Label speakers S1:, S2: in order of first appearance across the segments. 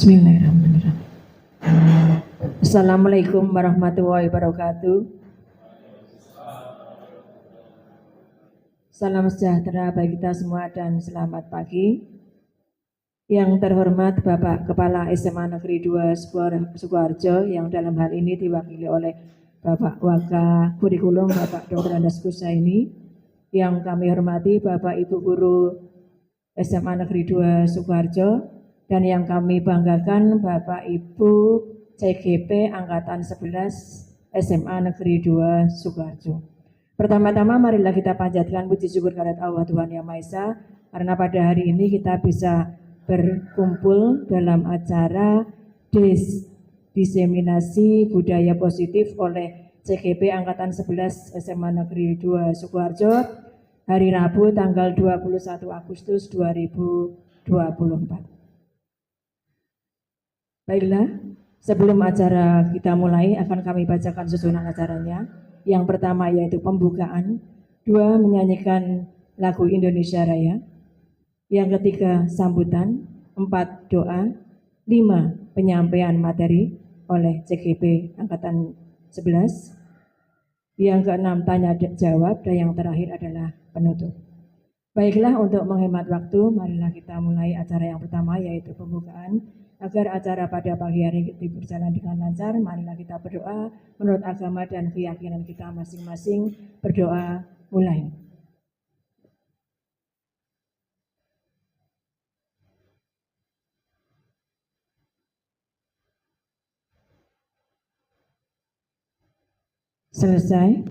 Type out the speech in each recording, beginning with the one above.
S1: Bismillahirrahmanirrahim. Assalamualaikum warahmatullahi wabarakatuh. Salam sejahtera bagi kita semua dan selamat pagi. Yang terhormat Bapak Kepala SMA Negeri 2 Sukoharjo yang dalam hal ini diwakili oleh Bapak Waka Kurikulum Bapak Dr. Andes Kusaini. Yang kami hormati Bapak Ibu Guru SMA Negeri 2 Sukoharjo. Dan yang kami banggakan Bapak Ibu CGP Angkatan 11 SMA Negeri 2 Sukoharjo. Pertama-tama marilah kita panjatkan puji syukur kehadirat Allah Tuhan Yang Maha Esa, karena pada hari ini kita bisa berkumpul dalam acara diseminasi budaya positif oleh CGP Angkatan 11 SMA Negeri 2 Sukoharjo hari Rabu tanggal 21 Agustus 2024. Baiklah, sebelum acara kita mulai akan kami bacakan susunan acaranya. Yang pertama yaitu pembukaan, 2 menyanyikan lagu Indonesia Raya, yang ketiga sambutan, 4 doa, 5 penyampaian materi oleh CGP Angkatan 11, yang keenam tanya jawab, dan yang terakhir adalah penutup. Baiklah, untuk menghemat waktu, marilah kita mulai acara yang pertama yaitu pembukaan. Agar acara pada pagi hari berjalan dengan lancar, marilah kita berdoa menurut agama dan keyakinan kita masing-masing. Berdoa mulai. Selesai.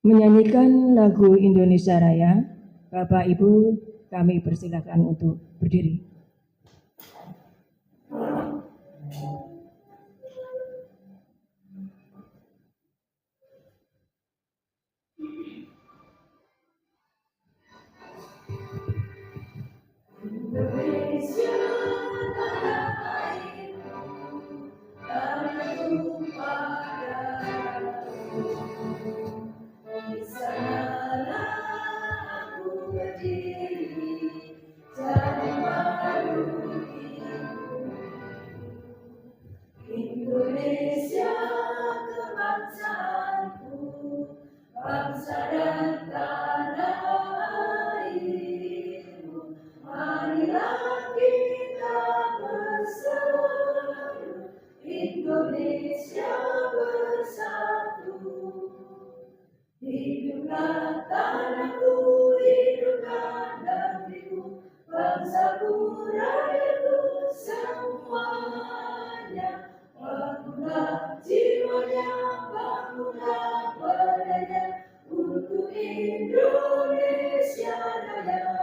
S1: Menyanyikan lagu Indonesia Raya, Bapak Ibu kami persilakan untuk berdiri. Indonesia tanah airku, tanah tumpah darahku, di sanalah aku berdiri, jadi baru hidupku. Indonesia kebangsaanku, bangsa dan tanah airmu, marilah kita bersatu, Indonesia bersatu. Hiduplah tanahku, hiduplah negeriku, bangsaku, rakyatku semuanya. Bangunlah jiwanya, bangunlah badannya untuk Indonesia Raya.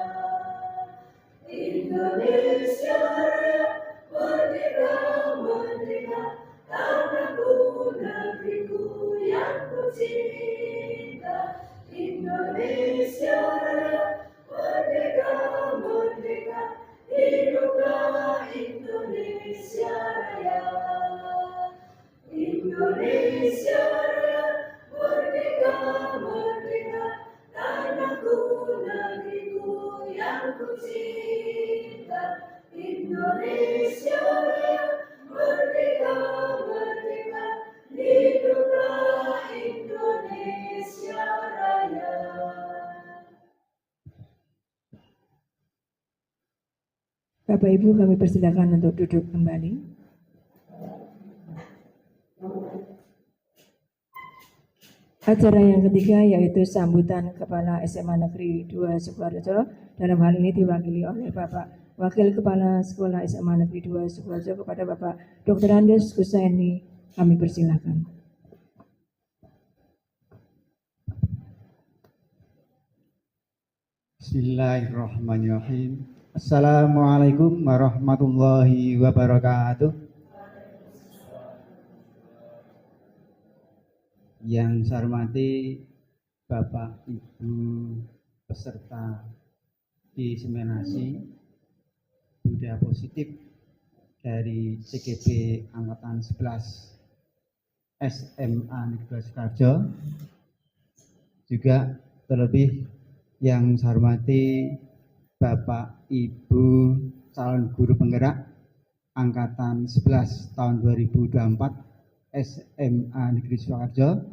S1: Indonesia Raya, merdeka, merdeka, tanahku, negeriku yang ku cinta. Indonesia Raya, merdeka, merdeka, hiduplah Indonesia Raya. Indonesia Raya, merdeka, merdeka, tanahku, negeriku yang ku cinta. Indonesia Raya, merdeka, merdeka, hiduplah Indonesia Raya. Bapak Ibu kami persilakan untuk duduk kembali. Acara yang ketiga yaitu sambutan Kepala SMA Negeri 2 Sukoharjo. Dalam hal ini diwakili oleh Bapak Wakil Kepala Sekolah SMA Negeri 2 Sukoharjo kepada Bapak Dr. Andes Kusaini. Kami persilakan.
S2: Bismillahirrahmanirrahim. Assalamualaikum warahmatullahi wabarakatuh. Yang saya hormati Bapak Ibu peserta diseminasi budaya positif dari CGP Angkatan 11 SMA Negeri 2 Sukoharjo, juga terlebih yang saya hormati Bapak Ibu calon guru penggerak angkatan 11 tahun 2024 SMA Negeri Surakarta,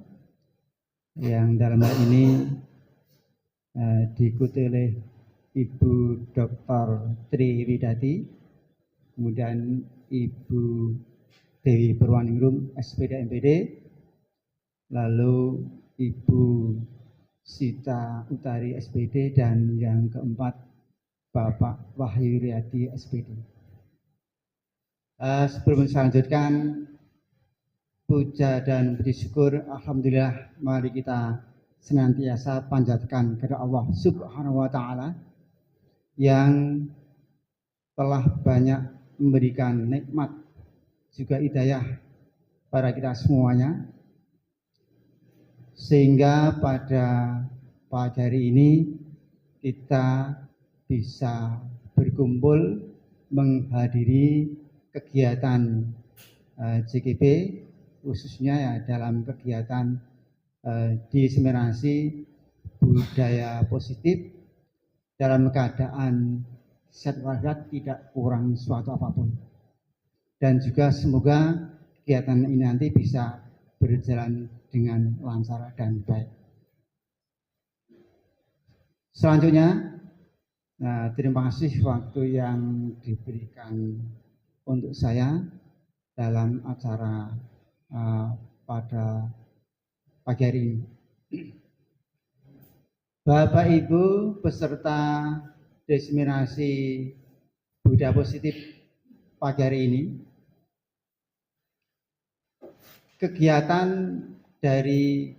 S2: yang dalam hal ini diikuti oleh Ibu Dr. Tri Widati, kemudian Ibu Dewi Purwaningrum SPD MPD, lalu Ibu Sita Utari SPD, dan yang keempat Bapak Wahyu Riyadi SPD. Sebelum saya lanjutkan, puja dan puji syukur, alhamdulillah, mari kita senantiasa panjatkan kepada Allah Subhanahu wa Ta'ala yang telah banyak memberikan nikmat juga hidayah pada kita semuanya, sehingga pada hari ini kita bisa berkumpul menghadiri kegiatan JKP, khususnya ya dalam kegiatan diseminasi budaya positif dalam keadaan sehat walafiat, tidak kurang suatu apapun. Dan juga semoga kegiatan ini nanti bisa berjalan dengan lancar dan baik. Selanjutnya, terima kasih waktu yang diberikan untuk saya dalam acara pada pagi hari ini. Bapak Ibu peserta diseminasi budaya positif pagi hari ini, kegiatan dari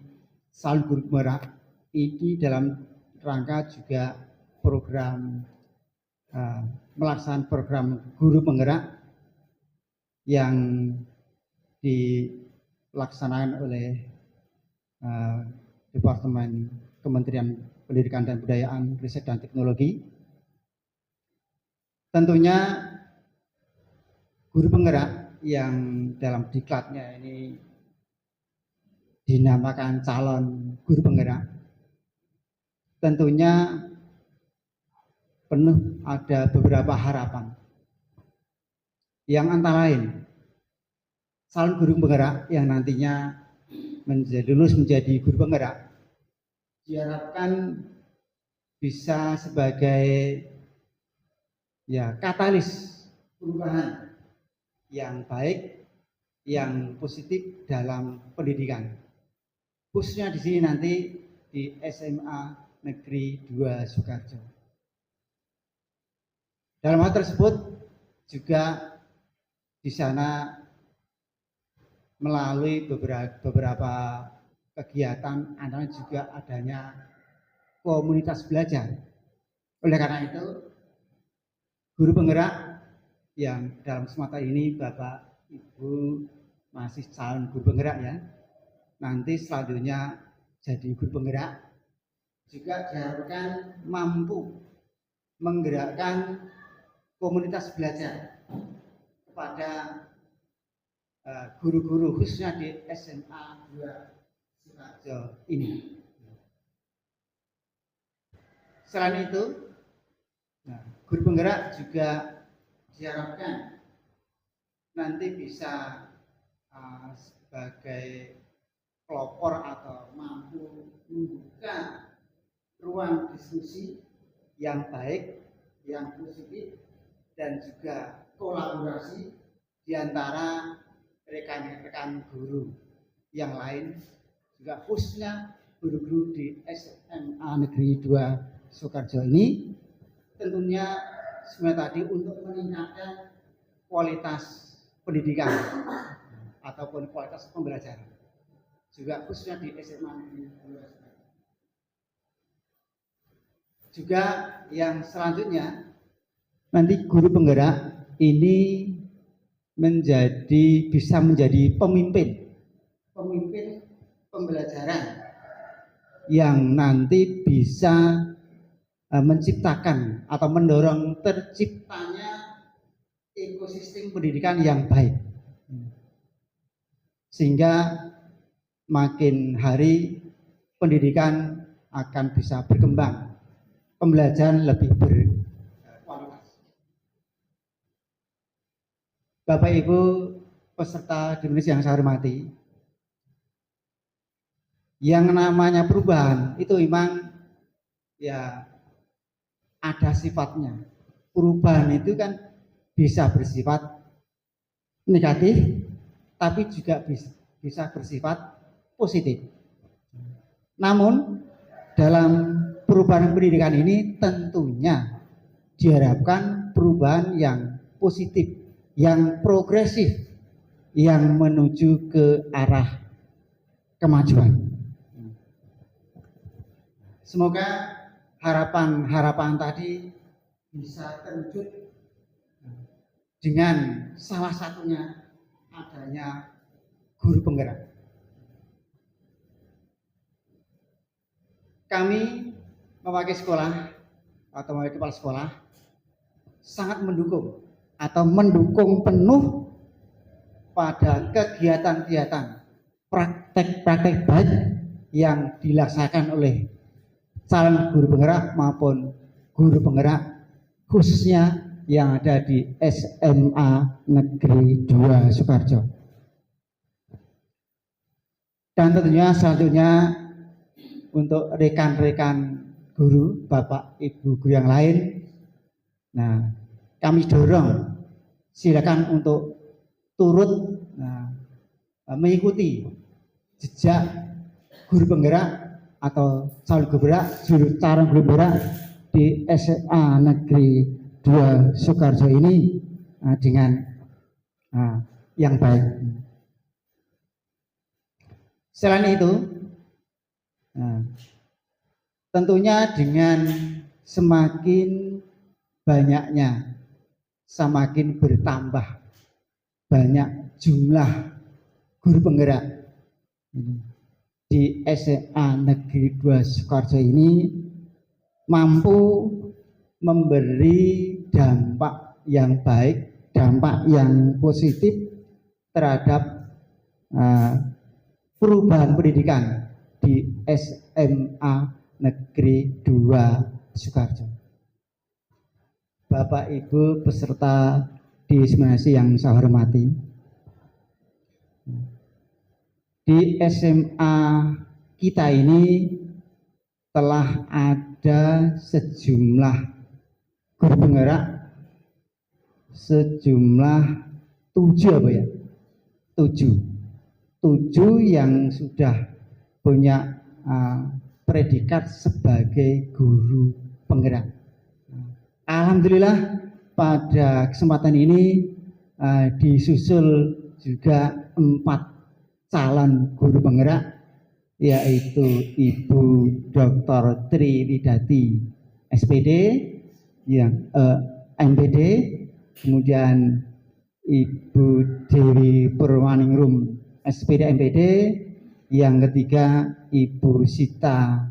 S2: Salon Guru Penggerak ini dalam rangka juga program melaksanakan program guru penggerak yang dilaksanakan oleh Departemen Kementerian Pendidikan dan Kebudayaan, Riset dan Teknologi. Tentunya guru penggerak yang dalam diklatnya ini dinamakan calon guru penggerak, tentunya penuh ada beberapa harapan, yang antara lain calon guru penggerak yang nantinya lulus menjadi guru penggerak diharapkan bisa sebagai katalis perubahan yang baik, yang positif dalam pendidikan, khususnya di sini nanti di SMA Negeri 2 Sukoharjo. Dalam hal tersebut juga di sana melalui beberapa kegiatan, antara juga adanya komunitas belajar. Oleh karena itu, guru penggerak yang dalam kesempatan ini Bapak Ibu masih calon guru penggerak ya, nanti selanjutnya jadi guru penggerak, juga diharapkan mampu menggerakkan komunitas belajar kepada guru-guru khususnya di SMA 2 Sukoharjo ini. Selain itu, guru penggerak juga diharapkan nanti bisa sebagai pelopor atau mampu membuka ruang diskusi yang baik, yang positif, dan juga kolaborasi di antara rekan-rekan guru yang lain, juga khususnya guru-guru di SMA Negeri 2 Sukoharjo ini, tentunya sebenarnya tadi untuk meningkatkan kualitas pendidikan ataupun kualitas pembelajaran, juga khususnya di SMA Negeri 2 Sukoharjo. Juga yang selanjutnya, nanti guru penggerak ini bisa menjadi pemimpin pembelajaran yang nanti bisa menciptakan atau mendorong terciptanya ekosistem pendidikan yang baik, sehingga makin hari pendidikan akan bisa berkembang, pembelajaran lebih berkualitas. Bapak Ibu peserta dimensi yang saya hormati, yang namanya perubahan itu memang ya ada sifatnya. Perubahan itu kan bisa bersifat negatif, tapi juga bisa bersifat positif. Namun dalam perubahan pendidikan ini tentunya diharapkan perubahan yang positif, yang progresif, yang menuju ke arah kemajuan. Semoga harapan-harapan tadi bisa terwujud dengan salah satunya adanya guru penggerak. Kami mewakili sekolah atau mewakili kepala sekolah sangat mendukung atau mendukung penuh pada kegiatan-kegiatan praktek-praktek baik yang dilaksanakan oleh calon guru penggerak maupun guru penggerak khususnya yang ada di SMA Negeri 2 Sukoharjo. Dan tentunya selanjutnya untuk rekan-rekan guru, Bapak Ibu guru yang lain, nah kami dorong silakan untuk turut mengikuti jejak guru penggerak atau calon guru penggerak di SMA Negeri 2 Sukoharjo ini dengan yang baik. Selain itu, tentunya dengan semakin banyaknya, semakin bertambah banyak jumlah guru penggerak di SMA Negeri 2 Sukoharjo ini mampu memberi dampak yang baik, dampak yang positif terhadap perubahan pendidikan di SMA Negeri 2 Sukoharjo. Bapak Ibu peserta diseminasi yang saya hormati, di SMA kita ini telah ada sejumlah guru penggerak, sejumlah 7 yang sudah punya predikat sebagai guru penggerak. Alhamdulillah pada kesempatan ini disusul juga 4 calon guru penggerak, yaitu Ibu Dr. Tri Widati SPD yang MPD, kemudian Ibu Dewi Purwaningrum SPD MPD, yang ketiga Ibu Sita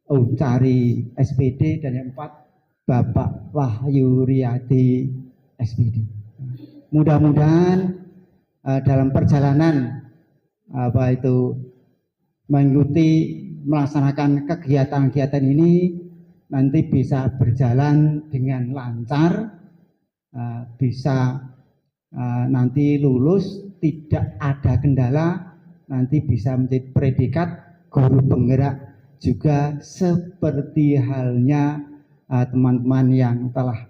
S2: Ucari SPD, dan yang 4 Bapak Wahyu Riyadi SPD. Mudah-mudahan dalam perjalanan mengikuti melaksanakan kegiatan-kegiatan ini nanti bisa berjalan dengan lancar, bisa nanti lulus tidak ada kendala, nanti bisa menjadi predikat guru penggerak juga seperti halnya teman-teman yang telah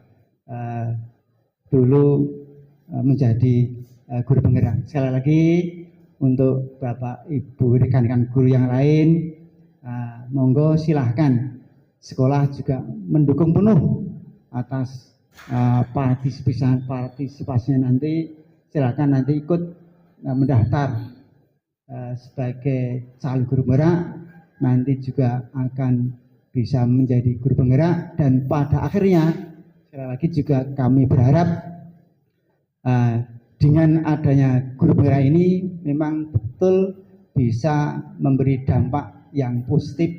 S2: dulu menjadi guru penggerak. Sekali lagi untuk Bapak Ibu rekan-rekan guru yang lain, monggo silahkan sekolah juga mendukung penuh atas partisipasinya nanti. Silakan nanti ikut mendaftar sebagai calon guru penggerak, nanti juga akan bisa menjadi guru penggerak, dan pada akhirnya sekali lagi juga kami berharap dengan adanya guru penggerak ini memang betul bisa memberi dampak yang positif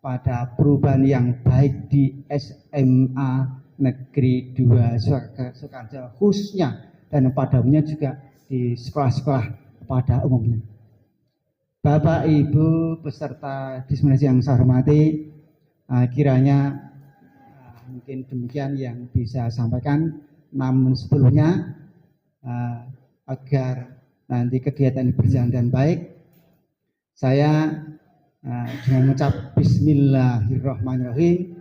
S2: pada perubahan yang baik di SMA Negeri 2 Sukoharjo khususnya, dan pada umumnya juga di sekolah-sekolah pada umumnya. Bapak Ibu peserta diseminasi yang saya hormati, kiranya mungkin demikian yang bisa sampaikan. Namun sebelumnya agar nanti kegiatan ini berjalan dengan baik. Saya dengan mengucap Bismillahirrahmanirrahim,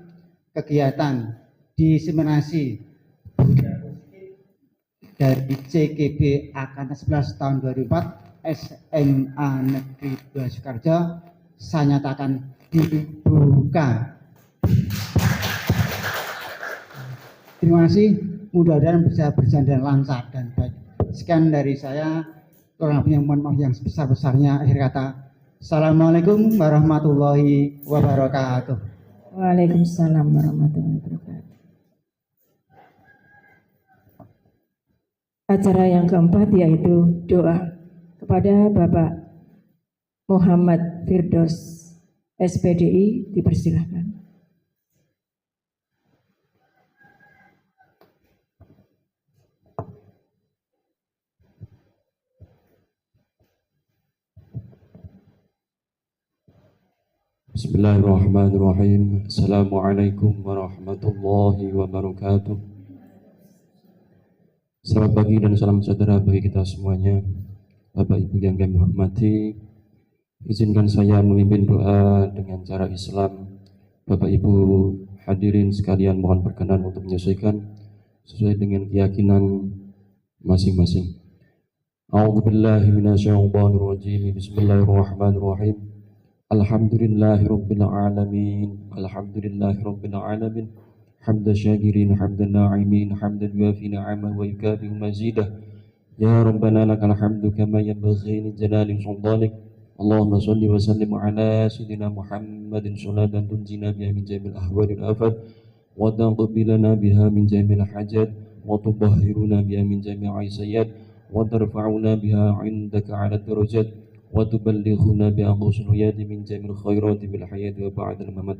S2: kegiatan diseminasi dari CKB Angkatan 11 tahun 2004 SMA Negeri 2 Sukoharjo saya nyatakan dibuka. Terima kasih, mudah-mudahan bisa berjalan dengan lancar dan baik. Sekian dari saya, kurang lebihnya mohon maaf yang sebesar-besarnya. Akhir kata, Assalamualaikum warahmatullahi wabarakatuh.
S1: Waalaikumsalam warahmatullahi wabarakatuh. Acara yang keempat yaitu doa kepada Bapak Muhammad Firdaus, SPDI, dipersilahkan.
S3: Bismillahirrahmanirrahim. Assalamualaikum warahmatullahi wabarakatuh. Selamat pagi dan salam sejahtera bagi kita semuanya. Bapak Ibu yang kami hormati, izinkan saya memimpin doa dengan cara Islam. Bapak Ibu hadirin sekalian, mohon berkenan untuk menyesuaikan sesuai dengan keyakinan masing-masing. A'udzubillahi minasyaitonirrajim. Bismillahirrahmanirrahim. Alhamdulillahi rabbil alamin. Alhamdulillahi rabbil alamin. Hamdan syakirin, hamdan na'imin, hamdan yuafi ni'amah wa yukafi mazidah. Ya Rabbana lakal hamdu kama yanbaghi li jalali sultanik. Allahumma salli wa sallim ala sayyidina Muhammadin salatan tunjina biha min jamil ahwali wal afat wa taqbilana biha min jamil hajat wa tutahhiruna biha min jami'i sayyat wa tarfa'una biha 'indaka 'ala darajat wa tuballighuna biha aqsal min jamil khairati bil hayati wa ba'dal mamat.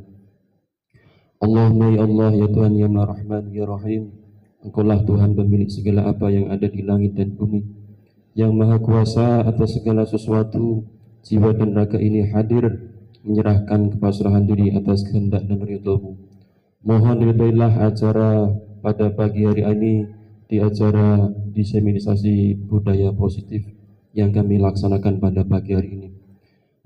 S3: Allahumma ya Allah ya Tuhan ya Rahman ya Rahim, Engkaulah Tuhan pemilik segala apa yang ada di langit dan bumi, yang maha kuasa atas segala sesuatu. Jiwa dan raga ini hadir menyerahkan kepasrahan diri atas kehendak dan ridho-Mu. Mohon ridhoilah acara pada pagi hari ini di acara diseminisasi budaya positif yang kami laksanakan pada pagi hari ini,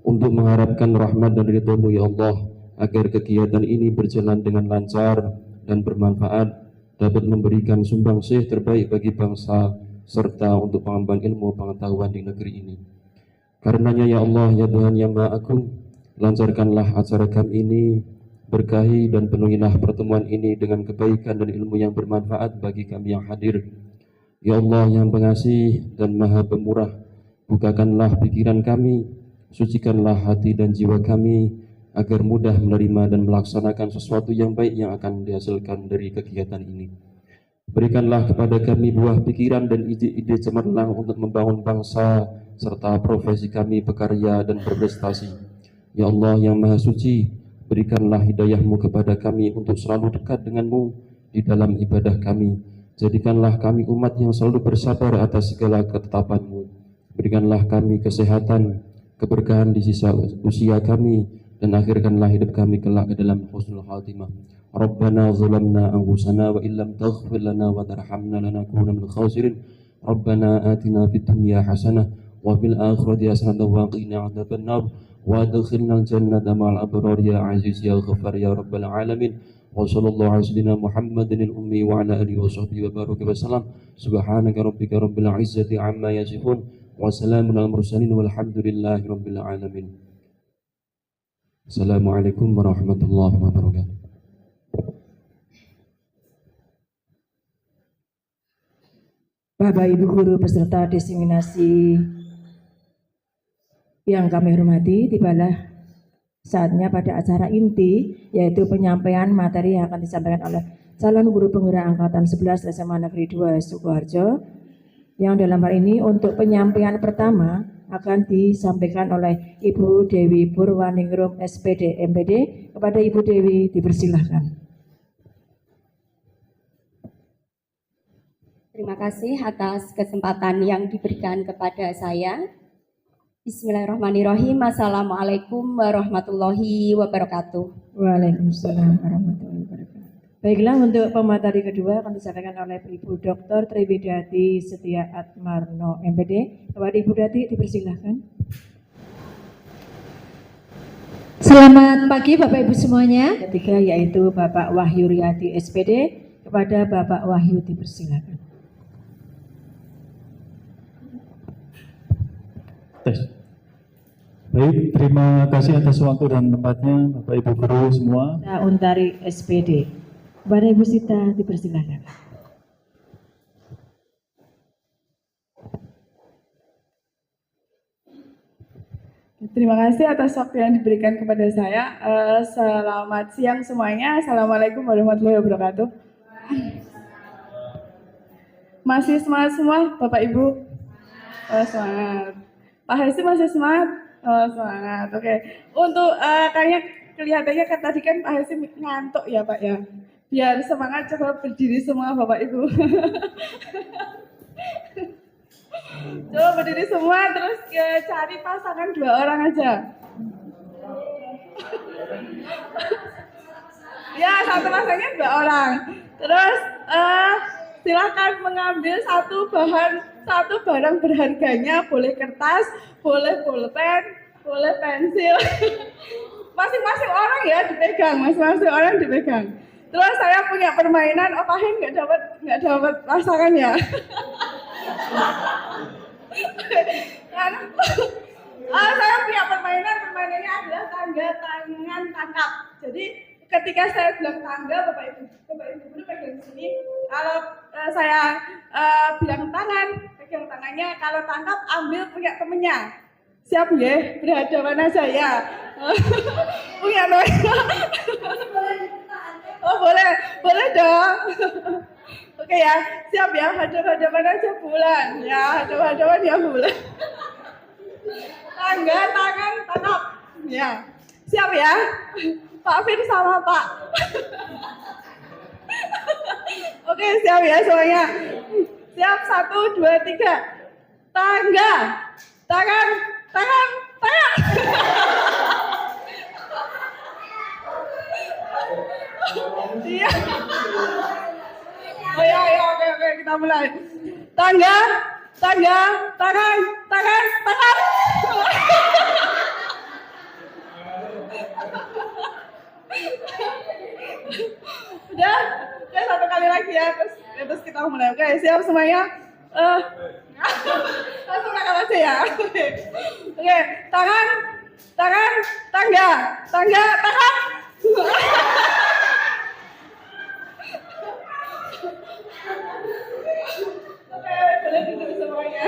S3: untuk mengharapkan rahmat dan ridho-Mu ya Allah, agar kegiatan ini berjalan dengan lancar dan bermanfaat, dapat memberikan sumbangsih terbaik bagi bangsa serta untuk pengembangan ilmu pengetahuan di negeri ini. Karenanya ya Allah ya Tuhan yang Maha Agung, lancarkanlah acara kami ini, berkahi dan penuhilah pertemuan ini dengan kebaikan dan ilmu yang bermanfaat bagi kami yang hadir. Ya Allah yang pengasih dan Maha Pemurah, bukakanlah pikiran kami, sucikanlah hati dan jiwa kami, agar mudah menerima dan melaksanakan sesuatu yang baik yang akan dihasilkan dari kegiatan ini. Berikanlah kepada kami buah pikiran dan ide-ide cemerlang untuk membangun bangsa serta profesi kami berkarya dan berprestasi. Ya Allah yang Maha Suci, berikanlah hidayah-Mu kepada kami untuk selalu dekat dengan-Mu di dalam ibadah kami. Jadikanlah kami umat yang selalu bersabar atas segala ketetapan-Mu. Berikanlah kami kesehatan, keberkahan di sisa usia kami, dan akhirkanlah hidup kami kelak ke dalam husnul khatimah. Rabbana zalamna anfusana wa illam taghfir lana wa tarhamna lanakunanna minal khasirin. Rabbana atina fid dunya hasanah wa fil akhirati hasanah wa qina adzabannar wa adkhilnal jannata ma'al abrar ya aziz ya ghaffar ya rabbal alamin. Wa sallallahu ala sayyidina Muhammadin al-ummi wa ala alihi wa sahbihi wa baraka wa salam. Subhanaka rabbika rabbil izzati amma yasifun wa salamun alal mursalin walhamdulillahi rabbil alamin. Assalamualaikum warahmatullahi wabarakatuh.
S1: Bapak Ibu guru peserta diseminasi yang kami hormati, tibalah saatnya pada acara inti, yaitu penyampaian materi yang akan disampaikan oleh calon guru penggerak angkatan 11 SMA Negeri 2 Sukoharjo, yang dalam hal ini untuk penyampaian pertama akan disampaikan oleh Ibu Dewi Purwaningrum SPD MPD. Kepada Ibu Dewi dipersilahkan.
S4: Terima kasih atas kesempatan yang diberikan kepada saya. Bismillahirrahmanirrahim. Assalamualaikum warahmatullahi wabarakatuh.
S1: Waalaikumsalam warahmatullahi wabarakatuh. Baiklah, untuk pemateri kedua akan disampaikan oleh Ibu Dr. Triwidati Setia Atmarno, MPD. Kepada Ibu Dati, dipersilahkan.
S5: Selamat pagi Bapak Ibu semuanya.
S1: Ketiga yaitu Bapak Wahyu Riyadi, SPD. Kepada Bapak Wahyu, dipersilahkan.
S6: Baik, terima kasih atas waktu dan tempatnya Bapak Ibu guru semua.
S1: Sita Untari, SPD. Kepada Ibu Sita, dipersilahkan.
S7: Terima kasih atas waktu yang diberikan kepada saya. Selamat siang semuanya. Assalamualaikum warahmatullahi wabarakatuh. Masih semangat semua, Bapak Ibu? Semangat. Pak Hesi masih semangat? Semangat. Oke. Untuk kayaknya kelihatannya kan tadi kan Pak Hesi ngantuk ya Pak ya. Biar semangat coba berdiri semua Bapak Ibu. Coba berdiri semua, terus cari pasangan 2 orang aja. Ya, satu pasangnya 2 orang. Terus silakan mengambil satu barang berharganya, boleh kertas, boleh pulpen, boleh pensil. Masing-masing orang ya dipegang, masing-masing orang dipegang. Terus saya punya permainan, Pak Hen nggak dapat pasangan ya. Saya punya permainannya adalah tangga tangan tangkap. Jadi ketika saya bilang tangga, Bapak Ibu dulu pegang sini. Kalau saya bilang tangan, pegang tangannya. Kalau tangkap, ambil punya temennya. Siap ya? Berhadapan aja ya. Punya temennya. Oh boleh dong. Oke ya, siap ya, hadap-hadapan aja bulan. Ya, hadap-hadapan ya bulan. Tangga, tangan, tangkap. Ya, siap ya. Pak Fir sama Pak. Oke, siap ya semuanya. Siap, 1, 2, 3. Tangga, tangan, tangan, tangan. Iya. Oh ya, oke, kita mulai. Tangga, tangan, tangan. Udah, oke, 1 kali lagi ya, terus kita mulai. Oke, siap semuanya. Langsung nakal aja ya. Oke, tangan, tangga, tangan. Oke, boleh duduk semuanya.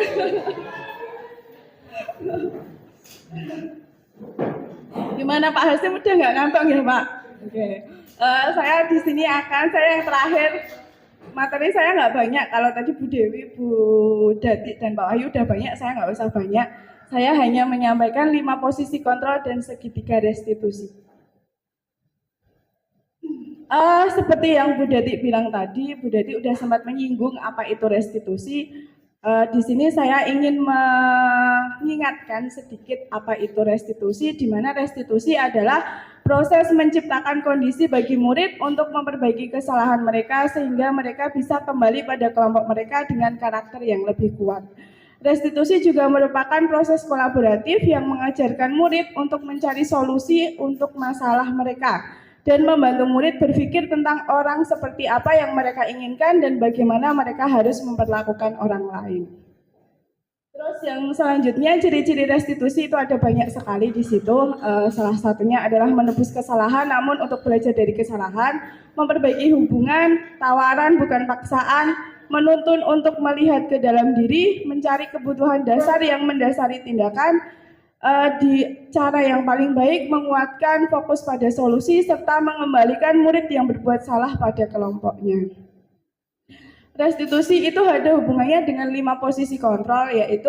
S7: Gimana Pak Hasim, udah nggak ngantuk ya Pak? Oke. Saya di sini saya yang terakhir. Materi saya nggak banyak. Kalau tadi Bu Dewi, Bu Dati, dan Pak Wahyu udah banyak, saya nggak usah banyak. Saya hanya menyampaikan 5 posisi kontrol dan segitiga restitusi. Seperti yang Bu Dati bilang tadi, Bu Dati udah sempat menyinggung apa itu restitusi. Di sini saya ingin mengingatkan sedikit apa itu restitusi, di mana restitusi adalah proses menciptakan kondisi bagi murid untuk memperbaiki kesalahan mereka sehingga mereka bisa kembali pada kelompok mereka dengan karakter yang lebih kuat. Restitusi juga merupakan proses kolaboratif yang mengajarkan murid untuk mencari solusi untuk masalah mereka dan membantu murid berpikir tentang orang seperti apa yang mereka inginkan dan bagaimana mereka harus memperlakukan orang lain. Terus yang selanjutnya, ciri-ciri restitusi itu ada banyak sekali di situ. Salah satunya adalah menebus kesalahan namun untuk belajar dari kesalahan, memperbaiki hubungan, tawaran bukan paksaan, menuntun untuk melihat ke dalam diri, mencari kebutuhan dasar yang mendasari tindakan, di cara yang paling baik, menguatkan fokus pada solusi, serta mengembalikan murid yang berbuat salah pada kelompoknya. Restitusi itu ada hubungannya dengan 5 posisi kontrol, yaitu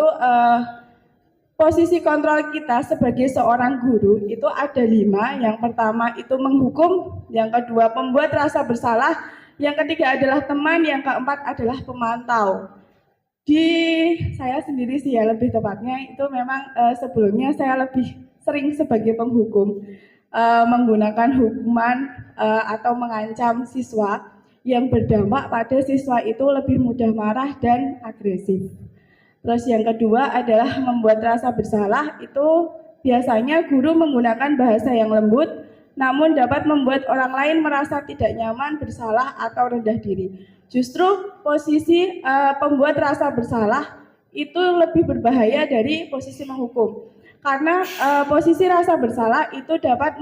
S7: posisi kontrol kita sebagai seorang guru itu ada 5. Yang pertama itu menghukum, yang kedua membuat rasa bersalah, yang ketiga adalah teman, yang keempat adalah pemantau. Di saya sendiri sih ya lebih tepatnya itu memang sebelumnya saya lebih sering sebagai penghukum. menggunakan hukuman atau mengancam siswa yang berdampak pada siswa itu lebih mudah marah dan agresif. Terus yang kedua adalah membuat rasa bersalah. Itu biasanya guru menggunakan bahasa yang lembut namun dapat membuat orang lain merasa tidak nyaman, bersalah atau rendah diri. Justru posisi pembuat rasa bersalah itu lebih berbahaya dari posisi menghukum. Karena posisi rasa bersalah itu dapat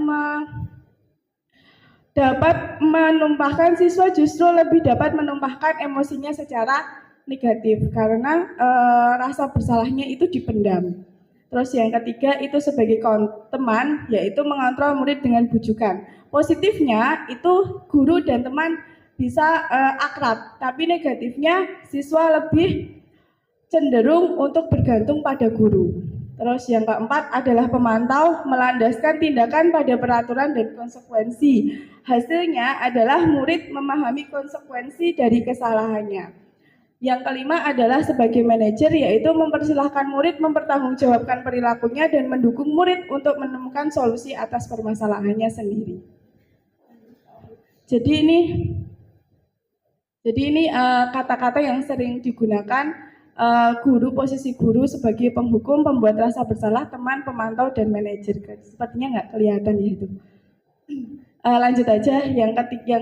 S7: menumpahkan siswa, justru lebih dapat menumpahkan emosinya secara negatif karena rasa bersalahnya itu dipendam. Terus yang ketiga itu sebagai teman, yaitu mengontrol murid dengan bujukan. Positifnya itu guru dan teman bisa akrab, tapi negatifnya siswa lebih cenderung untuk bergantung pada guru. Terus yang keempat adalah pemantau, melandaskan tindakan pada peraturan dan konsekuensi. Hasilnya adalah murid memahami konsekuensi dari kesalahannya. Yang kelima adalah sebagai manajer, yaitu mempersilahkan murid mempertanggungjawabkan perilakunya dan mendukung murid untuk menemukan solusi atas permasalahannya sendiri. Jadi ini kata-kata yang sering digunakan guru, posisi guru sebagai penghukum, pembuat rasa bersalah, teman, pemantau, dan manajer. Sepertinya nggak kelihatan ya itu. Lanjut aja, yang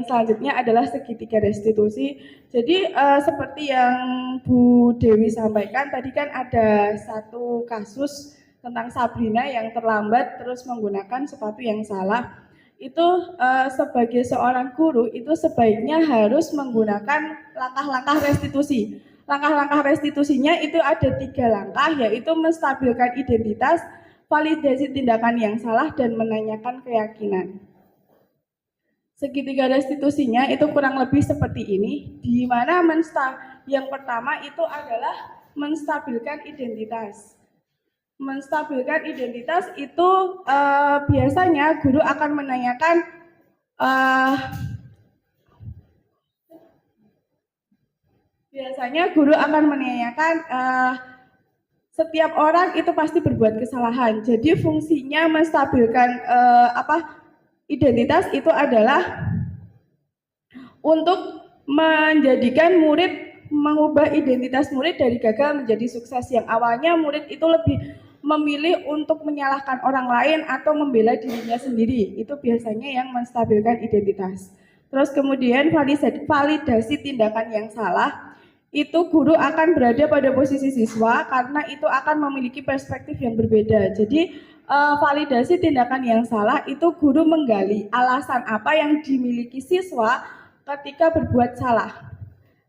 S7: selanjutnya adalah segitiga restitusi. Jadi seperti yang Bu Dewi sampaikan, tadi kan ada satu kasus tentang Sabrina yang terlambat terus menggunakan sepatu yang salah. Itu sebagai seorang guru itu sebaiknya harus menggunakan langkah-langkah restitusi. Langkah-langkah restitusinya itu ada 3 langkah, yaitu menstabilkan identitas, validasi tindakan yang salah, dan menanyakan keyakinan. Segitiga restitusinya itu kurang lebih seperti ini, di mana yang pertama itu adalah menstabilkan identitas. Menstabilkan identitas itu biasanya guru akan menanyakan setiap orang itu pasti berbuat kesalahan. Jadi fungsinya menstabilkan identitas itu adalah untuk menjadikan murid, mengubah identitas murid dari gagal menjadi sukses. Yang awalnya murid itu lebih memilih untuk menyalahkan orang lain atau membela dirinya sendiri. Itu biasanya yang menstabilkan identitas. Terus kemudian validasi tindakan yang salah. Itu guru akan berada pada posisi siswa karena itu akan memiliki perspektif yang berbeda. Jadi validasi tindakan yang salah itu guru menggali alasan apa yang dimiliki siswa ketika berbuat salah.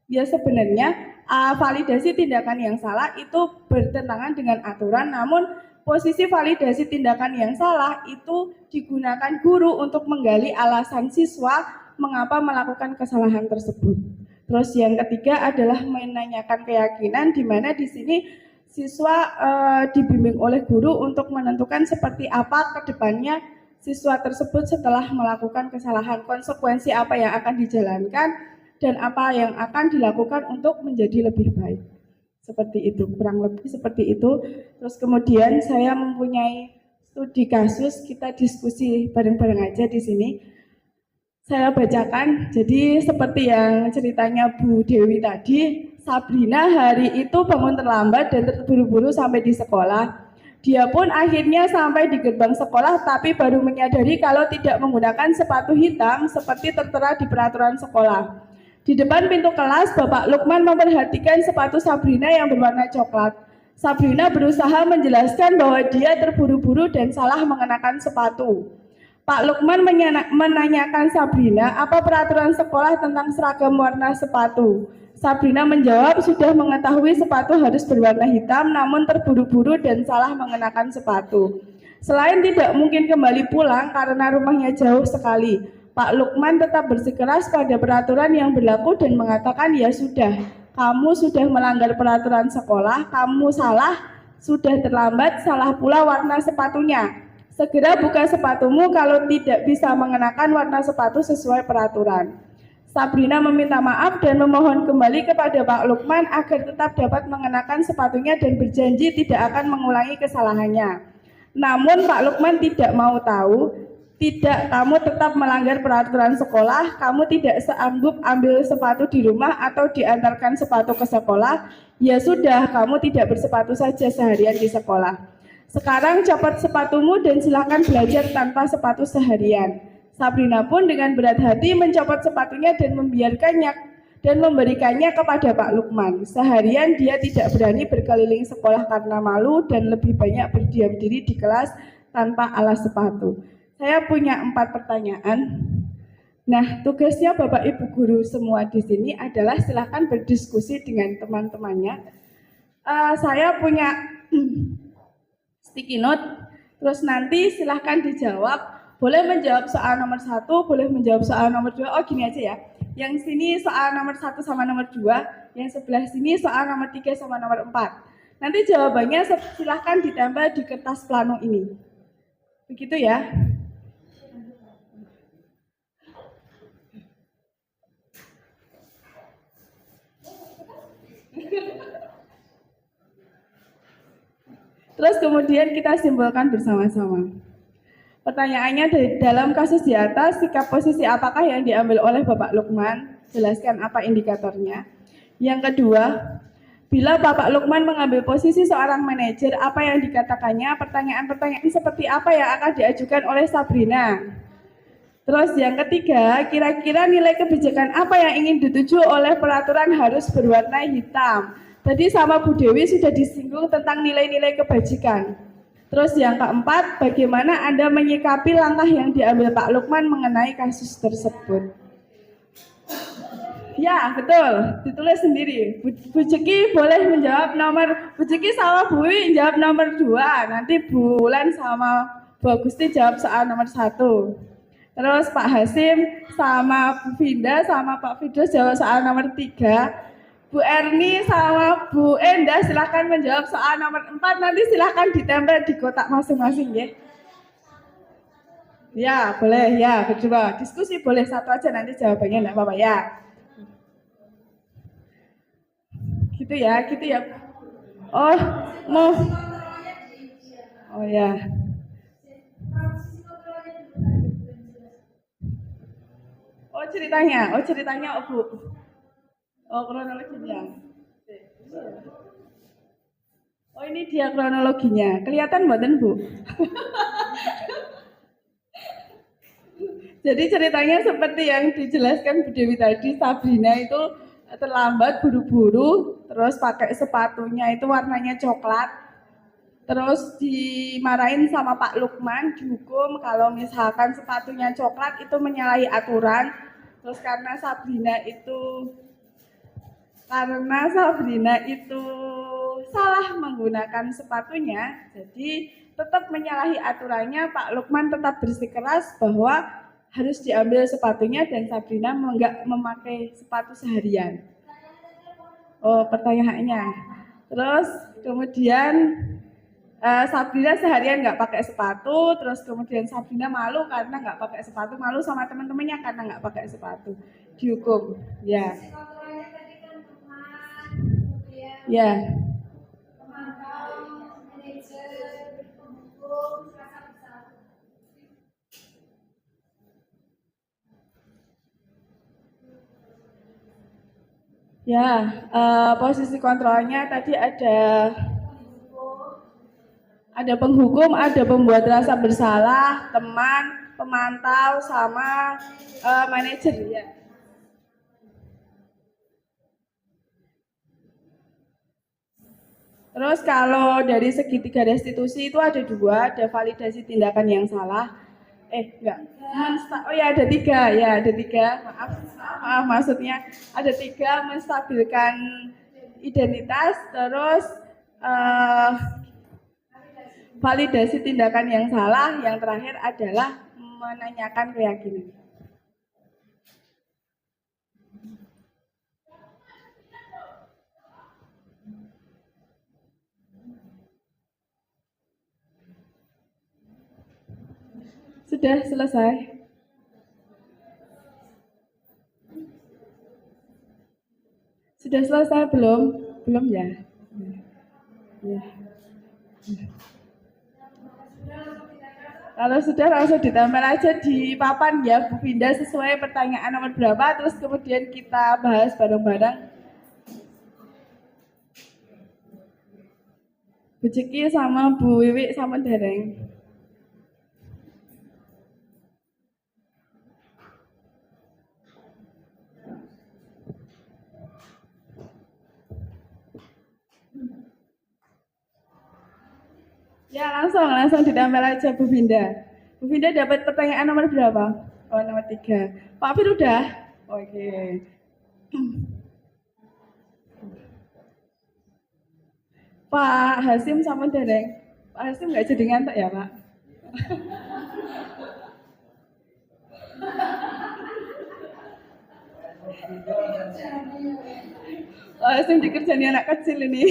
S7: Ya sebenarnya validasi tindakan yang salah itu bertentangan dengan aturan, namun posisi validasi tindakan yang salah itu digunakan guru untuk menggali alasan siswa mengapa melakukan kesalahan tersebut. Terus yang ketiga adalah menanyakan keyakinan, di mana di sini siswa dibimbing oleh guru untuk menentukan seperti apa ke depannya siswa tersebut setelah melakukan kesalahan, konsekuensi apa yang akan dijalankan, dan apa yang akan dilakukan untuk menjadi lebih baik. Seperti itu, kurang lebih seperti itu. Terus kemudian saya mempunyai studi kasus, kita diskusi bareng-bareng aja di sini. Saya bacakan, jadi seperti yang ceritanya Bu Dewi tadi, Sabrina hari itu bangun terlambat dan terburu-buru sampai di sekolah. Dia pun akhirnya sampai di gerbang sekolah tapi baru menyadari kalau tidak menggunakan sepatu hitam seperti tertera di peraturan sekolah. Di depan pintu kelas, Bapak Lukman memperhatikan sepatu Sabrina yang berwarna coklat. Sabrina berusaha menjelaskan bahwa dia terburu-buru dan salah mengenakan sepatu. Pak Lukman menanyakan Sabrina apa peraturan sekolah tentang seragam warna sepatu. Sabrina menjawab sudah mengetahui sepatu harus berwarna hitam namun terburu-buru dan salah mengenakan sepatu. Selain tidak mungkin kembali pulang karena rumahnya jauh sekali, Pak Lukman tetap bersikeras pada peraturan yang berlaku dan mengatakan ya sudah, kamu sudah melanggar peraturan sekolah, kamu salah, sudah terlambat, salah pula warna sepatunya. Segera buka sepatumu kalau tidak bisa mengenakan warna sepatu sesuai peraturan. Sabrina meminta maaf dan memohon kembali kepada Pak Lukman agar tetap dapat mengenakan sepatunya dan berjanji tidak akan mengulangi kesalahannya. Namun Pak Lukman tidak mau tahu tidak, kamu tetap melanggar peraturan sekolah, kamu tidak seanggup ambil sepatu di rumah atau diantarkan sepatu ke sekolah, ya sudah, kamu tidak bersepatu saja seharian di sekolah. Sekarang copot sepatumu dan silakan belajar tanpa sepatu seharian. Sabrina pun dengan berat hati mencopot sepatunya dan membiarkannya dan memberikannya kepada Pak Lukman. Seharian dia tidak berani berkeliling sekolah karena malu dan lebih banyak berdiam diri di kelas tanpa alas sepatu. Saya punya 4 pertanyaan. Nah, tugasnya Bapak Ibu guru semua di sini adalah silakan berdiskusi dengan teman-temannya. Saya punya sticky note, terus nanti silahkan dijawab. Boleh menjawab soal nomor 1, boleh menjawab soal nomor 2. Oh gini aja ya, yang sini soal nomor 1 sama nomor 2, yang sebelah sini soal nomor 3 sama nomor 4. Nanti jawabannya silahkan ditempel di kertas plano ini. Begitu ya. Terus kemudian kita simpulkan bersama-sama. Pertanyaannya, dalam kasus di atas, sikap posisi apakah yang diambil oleh Bapak Lukman? Jelaskan apa indikatornya. Yang kedua, bila Bapak Lukman mengambil posisi seorang manajer, apa yang dikatakannya? Pertanyaan-pertanyaan seperti apa yang akan diajukan oleh Sabrina? Terus yang ketiga, kira-kira nilai kebijakan apa yang ingin dituju oleh peraturan harus berwarna hitam? Tadi sama Bu Dewi sudah disinggung tentang nilai-nilai kebajikan. Terus yang keempat, bagaimana Anda menyikapi langkah yang diambil Pak Lukman mengenai kasus tersebut? Ya, betul, ditulis sendiri. Bu Jeki boleh menjawab Bu Jeki sama Bu Wi jawab nomor 2, nanti Bu Lan sama Bu Agusti jawab soal nomor 1. Terus Pak Hasim sama Bu Vinda sama Pak Fidos jawab soal nomor 3. Bu Erni sama Bu Enda silakan menjawab soal nomor 4, nanti silakan ditempel di kotak masing-masing ya. Ya, boleh ya, berdua. Diskusi boleh satu aja, nanti jawabannya enggak apa-apa ya. Gitu ya. Oh, mau. Oh ya. Oh ceritanya Bu. Oh, kronologinya. Oh, ini dia kronologinya. Kelihatan mboten, Bu? Jadi ceritanya seperti yang dijelaskan Bu Dewi tadi, Sabrina itu terlambat buru-buru, terus pakai sepatunya itu warnanya coklat. Terus dimarahin sama Pak Lukman, dihukum kalau misalkan sepatunya coklat itu menyalahi aturan. Terus karena Sabrina itu salah menggunakan sepatunya, jadi tetap menyalahi aturannya. Pak Lukman tetap bersikeras bahwa harus diambil sepatunya dan Sabrina enggak memakai sepatu seharian. Oh, pertanyaannya. Terus kemudian Sabrina seharian nggak pakai sepatu, terus kemudian Sabrina malu karena nggak pakai sepatu, malu sama teman-temannya karena nggak pakai sepatu, dihukum. Ya. Ya. Ya, posisi kontrolnya tadi ada penghukum, ada pembuat rasa bersalah, teman, pemantau, sama manajer. Ya. Terus kalau dari segi 3 restitusi itu ada 2, ada validasi tindakan yang salah. Enggak. Oh ya ada 3, Maaf maksudnya ada 3, menstabilkan identitas, terus validasi tindakan yang salah, yang terakhir adalah menanyakan keyakinan. Sudah selesai. Sudah selesai belum? Belum ya? Ya. Kalau sudah langsung ditempel aja di papan ya Bu Vinda sesuai pertanyaan nomor berapa, terus kemudian kita bahas bareng-bareng. Bu Ceki sama Bu Wiwi sama Dereng. Ya langsung ditempel aja Bu Vinda. Bu Vinda dapat pertanyaan nomor berapa? Oh nomor 3. Pak Fir udah? Oke. Pak Hasim sama Dereng. Pak Hasim nggak jadi ngantuk ya Pak? Pak Hasim dikerjani anak kecil ini.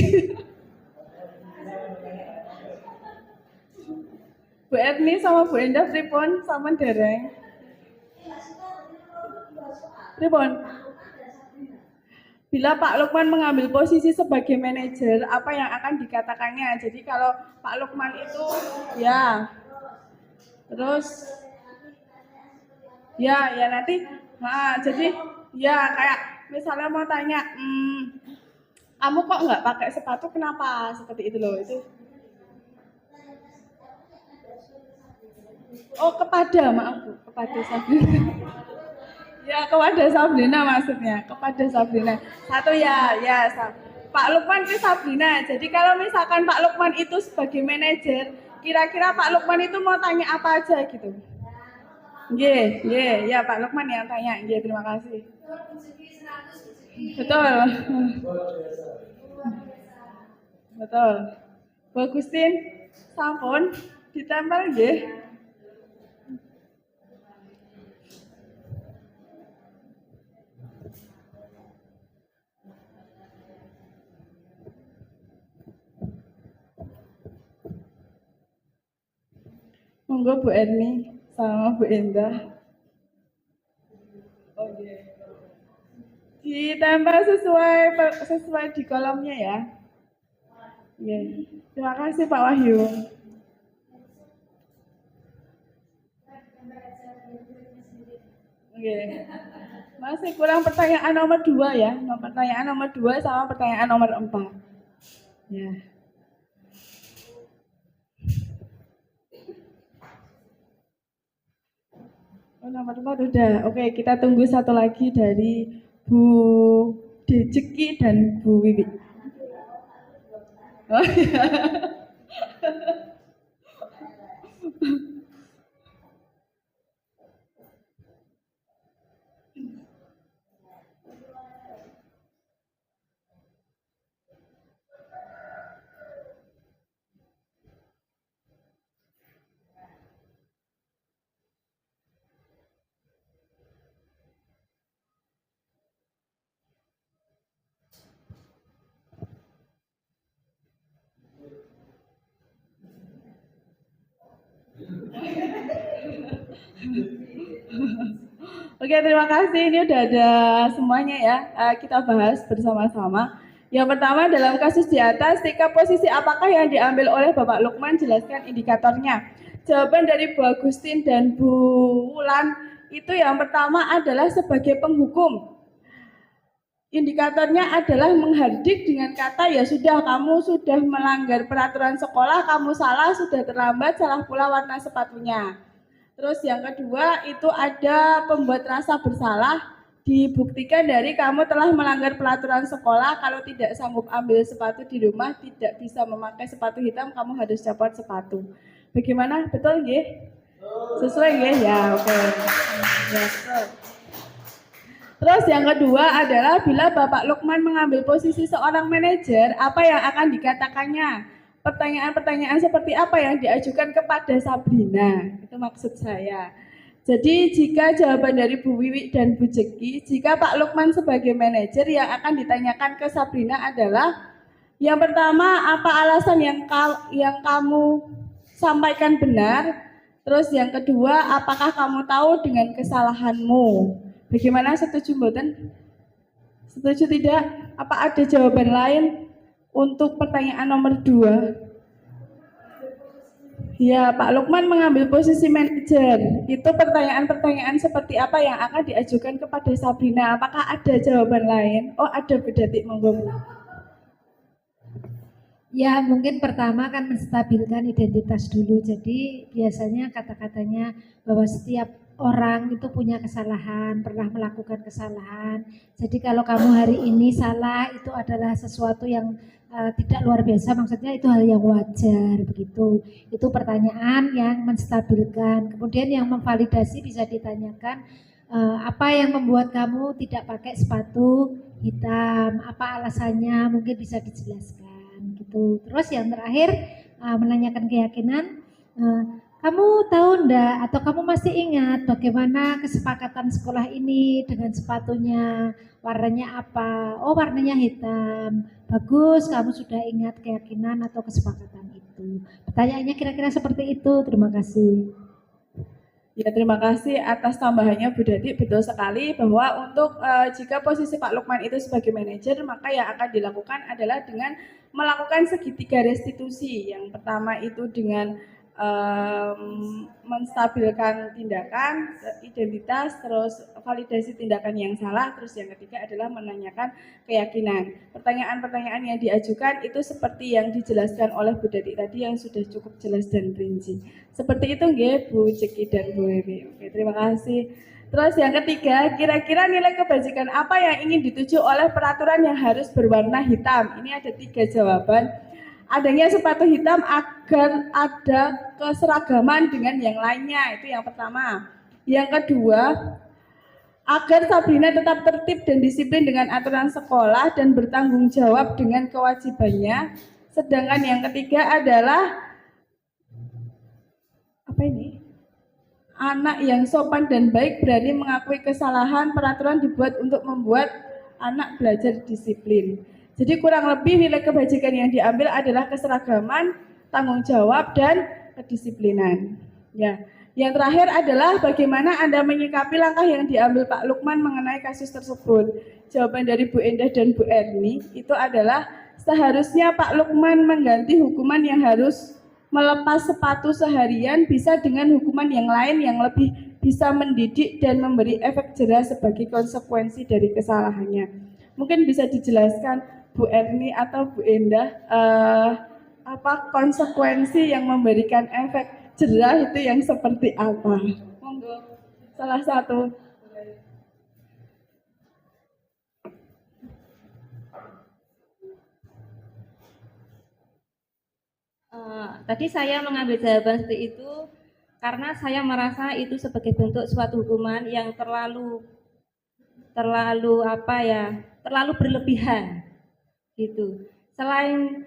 S7: Bu Etni sama Bu Endah pripun sama Dereng? Pripun? Bila Pak Lukman mengambil posisi sebagai manajer, apa yang akan dikatakannya? Jadi kalau Pak Lukman itu ya, terus ya nanti, jadi ya kayak misalnya mau tanya, kamu kok nggak pakai sepatu kenapa? Seperti itu loh itu. Oh kepada, maaf Bu, kepada Sabrina. Ya kepada Sabrina maksudnya, kepada Sabrina. Satu ya, Pak Lukman ke Sabrina. Jadi kalau misalkan Pak Lukman itu sebagai manajer, kira-kira Pak Lukman itu mau tanya apa aja gitu? Ya Pak Lukman yang tanya. Terima kasih. Betul. Bu Agustin, sampun ditempel nggih. Monggo Bu Erni sama Bu Endah. Oke. Ditempel sesuai di kolomnya ya. Terima kasih Pak Wahyu. Masih kurang pertanyaan nomor 2 ya. Pertanyaan nomor 2 sama pertanyaan nomor 4. Ya. Nomor 4 udah. Oke, kita tunggu satu lagi dari Bu Dejeki dan Bu Wiwi. Oh iya. Oke, terima kasih. Ini udah ada semuanya ya. Kita bahas bersama-sama. Yang pertama dalam kasus di atas, sikap posisi apakah yang diambil oleh Bapak Lukman? Jelaskan indikatornya. Jawaban dari Bu Agustin dan Bu Wulan itu yang pertama adalah sebagai penghukum. Indikatornya adalah menghardik dengan kata ya sudah kamu sudah melanggar peraturan sekolah, kamu salah, sudah terlambat, salah pula warna sepatunya. Terus yang kedua itu ada pembuat rasa bersalah, dibuktikan dari kamu telah melanggar peraturan sekolah, kalau tidak sanggup ambil sepatu di rumah, tidak bisa memakai sepatu hitam, kamu harus copot sepatu. Bagaimana? Betul nggih? Sesuai nggih? Ya, oke. Ya, betul. Terus yang kedua adalah bila Bapak Lukman mengambil posisi seorang manajer, apa yang akan dikatakannya? Pertanyaan-pertanyaan seperti apa yang diajukan kepada Sabrina? Itu maksud saya. Jadi jika jawaban dari Bu Wiwi dan Bu Jeki, jika Pak Lukman sebagai manajer yang akan ditanyakan ke Sabrina adalah yang pertama, apa alasan yang kamu sampaikan benar? Terus yang kedua, apakah kamu tahu dengan kesalahanmu? Bagaimana, setuju mboten? Setuju tidak? Apa ada jawaban lain untuk pertanyaan nomor 2? Ya, Pak Lukman mengambil posisi manajer. Itu pertanyaan-pertanyaan seperti apa yang akan diajukan kepada Sabrina? Apakah ada jawaban lain? Oh, ada Bu Datik, monggo.
S5: Ya, mungkin pertama kan menstabilkan identitas dulu. Jadi biasanya kata-katanya bahwa setiap orang itu punya kesalahan, pernah melakukan kesalahan. Jadi kalau kamu hari ini salah, itu adalah sesuatu yang tidak luar biasa, maksudnya itu hal yang wajar begitu. Itu pertanyaan yang menstabilkan. Kemudian yang memvalidasi bisa ditanyakan, apa yang membuat kamu tidak pakai sepatu hitam? Apa alasannya? Mungkin bisa dijelaskan gitu. Terus yang terakhir menanyakan keyakinan. Kamu tahu enggak atau kamu masih ingat bagaimana kesepakatan sekolah ini dengan sepatunya, warnanya apa? Oh, warnanya hitam. Bagus, kamu sudah ingat keyakinan atau kesepakatan itu. Pertanyaannya kira-kira seperti itu. Terima kasih.
S7: Ya, terima kasih atas tambahannya Bu Datik. Betul sekali bahwa untuk jika posisi Pak Lukman itu sebagai manajer, maka yang akan dilakukan adalah dengan melakukan segitiga restitusi. Yang pertama itu dengan menstabilkan tindakan, identitas, terus validasi tindakan yang salah, terus yang ketiga adalah menanyakan keyakinan. Pertanyaan-pertanyaan yang diajukan itu seperti yang dijelaskan oleh Bu Datik tadi yang sudah cukup jelas dan rinci. Seperti itu nggih Bu Ceki dan Bu Ewi. Oke, terima kasih. Terus yang ketiga, kira-kira nilai kebajikan apa yang ingin dituju oleh peraturan yang harus berwarna hitam? Ini ada 3 jawaban. Adanya sepatu hitam agar ada keseragaman dengan yang lainnya, itu yang pertama. Yang kedua, agar Sabrina tetap tertib dan disiplin dengan aturan sekolah dan bertanggung jawab dengan kewajibannya. Sedangkan yang ketiga adalah apa ini? Anak yang sopan dan baik berani mengakui kesalahan, peraturan dibuat untuk membuat anak belajar disiplin. Jadi kurang lebih nilai kebajikan yang diambil adalah keseragaman, tanggung jawab, dan kedisiplinan. Ya. Yang terakhir adalah bagaimana Anda menyikapi langkah yang diambil Pak Lukman mengenai kasus tersebut. Jawaban dari Bu Endah dan Bu Erni itu adalah seharusnya Pak Lukman mengganti hukuman yang harus melepas sepatu seharian bisa dengan hukuman yang lain yang lebih bisa mendidik dan memberi efek jera sebagai konsekuensi dari kesalahannya. Mungkin bisa dijelaskan Bu Erni atau Bu Endah apa konsekuensi yang memberikan efek jera itu yang seperti apa? Monggo salah satu.
S8: Tadi saya mengambil jawaban seperti itu karena saya merasa itu sebagai bentuk suatu hukuman yang terlalu terlalu berlebihan gitu. Selain